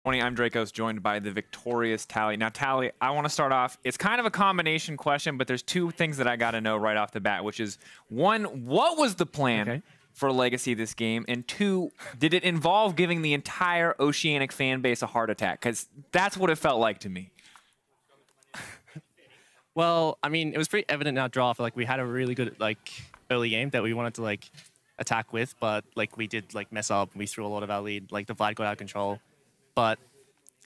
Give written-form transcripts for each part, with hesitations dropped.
I'm Dracos, joined by the victorious Tally. Now, Tally, I want to start off. It's kind of a combination question, but there's two things that I got to know right off the bat, which is, one, what was the plan for Legacy this game? And two, did it involve giving the entire Oceanic fan base a heart attack? Because that's what it felt like to me. Well, I mean, it was pretty evident in our draft. Like, we had a really good early game that we wanted to attack with, but we did mess up. We threw a lot of our lead. The Vlad got out of control. But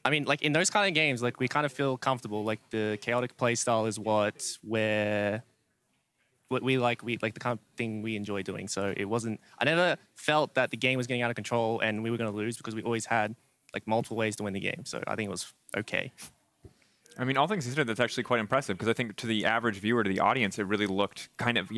I mean, in those kind of games, we kind of feel comfortable. The chaotic play style is what we like the kind of thing we enjoy doing. So it wasn't. I never felt that the game was getting out of control and we were going to lose, because we always had multiple ways to win the game. So I think it was okay. I mean, all things considered, that's actually quite impressive, because I think to the average viewer, to the audience, it really looked kind of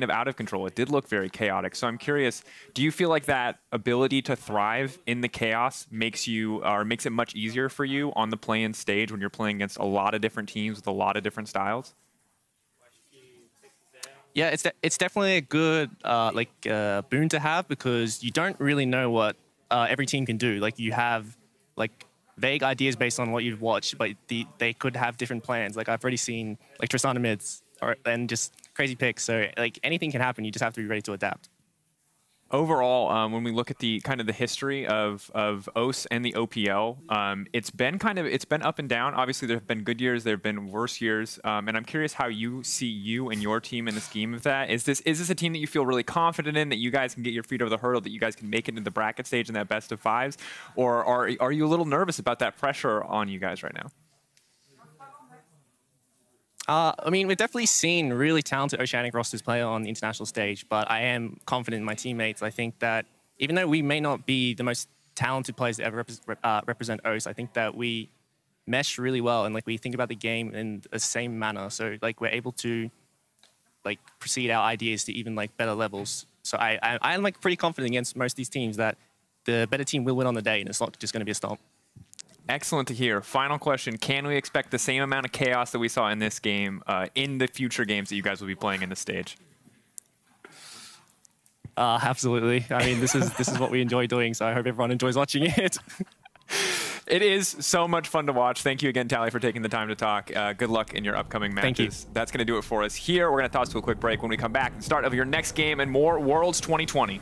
out of control. It did look very chaotic. So I'm curious, do you feel like that ability to thrive in the chaos makes it much easier for you on the play-in stage when you're playing against a lot of different teams with a lot of different styles? Yeah, it's definitely a good boon to have, because you don't really know what every team can do. You have vague ideas based on what you've watched, but they could have different plans. I've already seen Tristana mids and just crazy picks. So anything can happen. You just have to be ready to adapt. Overall, when we look at the kind of the history of OS and the OPL, it's been up and down. Obviously, there have been good years, there have been worse years, and I'm curious how you see you and your team in the scheme of that. Is this a team that you feel really confident in, that you guys can get your feet over the hurdle, that you guys can make it into the bracket stage in that best of fives, or are you a little nervous about that pressure on you guys right now? I mean, we've definitely seen really talented Oceanic rosters play on the international stage, but I am confident in my teammates. I think that even though we may not be the most talented players that ever represent OS, I think that we mesh really well, and we think about the game in the same manner. So we're able to proceed our ideas to even better levels. So I'm pretty confident against most of these teams that the better team will win on the day, and it's not just going to be a stomp. Excellent to hear. Final question. Can we expect the same amount of chaos that we saw in this game in the future games that you guys will be playing in the stage? Absolutely. I mean, this is what we enjoy doing, so I hope everyone enjoys watching it. It is so much fun to watch. Thank you again, Tally, for taking the time to talk. Good luck in your upcoming matches. Thank you. That's going to do it for us here. We're going to toss to a quick break. When we come back, the start of your next game and more Worlds 2020.